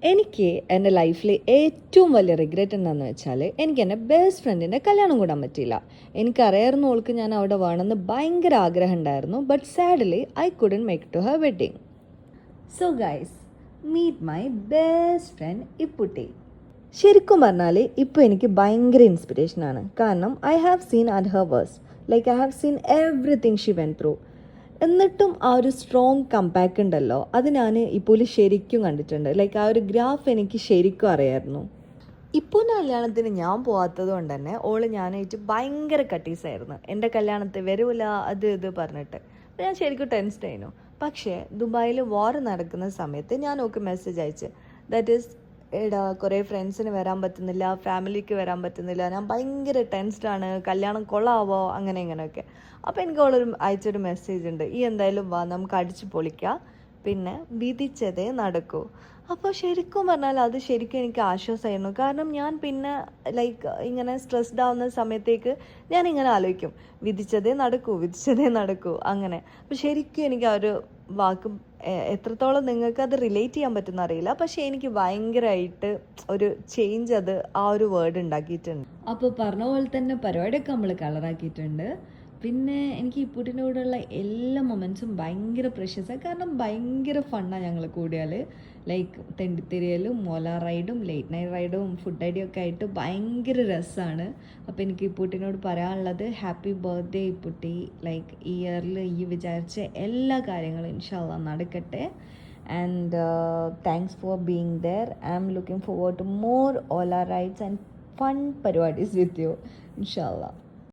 എനിക്ക് എൻ്റെ ലൈഫിൽ ഏറ്റവും വലിയ റിഗ്രറ്റ് എന്താണെന്ന് വെച്ചാൽ എനിക്ക് എൻ്റെ ബെസ്റ്റ് ഫ്രണ്ടിൻ്റെ കല്യാണം കൂടാൻ പറ്റിയില്ല. എനിക്കറിയായിരുന്നു ഓൾക്ക് ഞാൻ അവിടെ വേണമെന്ന് ഭയങ്കര ആഗ്രഹം ഉണ്ടായിരുന്നു. But sadly I couldn't make to her wedding. So guys, meet my best friend Ipputti. ശരിക്കും പറഞ്ഞാൽ ഇപ്പോൾ എനിക്ക് ഭയങ്കര ഇൻസ്പിറേഷനാണ്. കാരണം I have seen at her worst, like I have seen everything she went through. എന്നിട്ടും ആ ഒരു സ്ട്രോങ് കമ്പാക്ക് ഉണ്ടല്ലോ, അത് ഞാൻ ഇപ്പോൾ ശരിക്കും കണ്ടിട്ടുണ്ട്. ലൈക്ക് ആ ഒരു ഗ്രാഫ് എനിക്ക് ശരിക്കും അറിയായിരുന്നു. ഇപ്പോൾ കല്യാണത്തിന് ഞാൻ പോകാത്തത് കൊണ്ട് തന്നെ ഓള് ഞാനായിട്ട് ഭയങ്കര കട്ടീസായിരുന്നു. എൻ്റെ കല്യാണത്തിൽ വരൂല അത് ഇത് പറഞ്ഞിട്ട്. അപ്പോൾ ഞാൻ ശരിക്കും ടെൻസ്ഡ് ആയിരുന്നു. പക്ഷേ ദുബായിൽ വാർ നടക്കുന്ന സമയത്ത് ഞാൻ ഓക്ക് മെസ്സേജ് അയച്ച്, ദാറ്റ് ഈസ് എടാ കുറേ ഫ്രണ്ട്സിന് വരാൻ പറ്റുന്നില്ല, ഫാമിലിക്ക് വരാൻ പറ്റുന്നില്ല, ഞാൻ ഭയങ്കര ടെൻസ്ഡാണ്, കല്യാണം കൊള്ളാവോ അങ്ങനെ ഇങ്ങനെയൊക്കെ. അപ്പോൾ എനിക്ക് അയച്ചൊരു മെസ്സേജ് ഉണ്ട്, ഈ എന്തായാലും വാ നമുക്ക് അടിച്ച് പൊളിക്കാം, പിന്നെ വിധിച്ചതേ നടക്കൂ. അപ്പോൾ ശരിക്കും പറഞ്ഞാൽ അത് ശരിക്കും എനിക്ക് ആശ്വാസമായിരുന്നു. കാരണം ഞാൻ പിന്നെ ലൈക്ക് ഇങ്ങനെ സ്ട്രെസ്ഡ് ആവുന്ന സമയത്തേക്ക് ഞാൻ ഇങ്ങനെ ആലോചിക്കും, വിധിച്ചതേ നടക്കൂ വിധിച്ചതേ നടക്കൂ അങ്ങനെ. അപ്പോൾ ശരിക്കും എനിക്ക് ആ ഒരു വാക്ക് എത്രത്തോളം നിങ്ങൾക്ക് അത് റിലേറ്റ് ചെയ്യാൻ പറ്റുന്ന അറിയില്ല, പക്ഷേ എനിക്ക് ഭയങ്കരമായിട്ട് ഒരു ചേഞ്ച് അത് ആ ഒരു വേർഡ് ഉണ്ടാക്കിയിട്ടുണ്ട്. അപ്പോൾ പറഞ്ഞ പോലെ തന്നെ പരിപാടിയൊക്കെ നമ്മൾ കളറാക്കിയിട്ടുണ്ട്. പിന്നെ എനിക്ക് ഇപ്പൂട്ടിനോടുള്ള എല്ലാ മൊമെൻറ്റ്സും ഭയങ്കര പ്രഷ്യസാണ്. കാരണം ഭയങ്കര ഫണ്ണാണ് ഞങ്ങൾ കൂടിയാൽ. ലൈക്ക് തെണ്ടിത്തിരിയലും മോല റൈഡും ലേറ്റ് നൈറ്റ് റൈഡും ഫുഡ് ഐഡിയ ഒക്കെ ആയിട്ട് ഭയങ്കര രസമാണ്. അപ്പോൾ എനിക്ക് ഇപ്പൂട്ടിനോട് പറയാനുള്ളത്, ഹാപ്പി ബർത്ത്ഡേ ഇപ്പൂട്ടി. ലൈക്ക് ഈ ഇയറിൽ ഈ വിചാരിച്ച എല്ലാ കാര്യങ്ങളും ഇൻഷാ അല്ലാഹ് നടക്കട്ടെ. And thanks for being there. I am looking forward to more Ola rides and fun പരിപാടീസ് വിത്ത് യു ഇൻഷാ അല്ലാഹ്.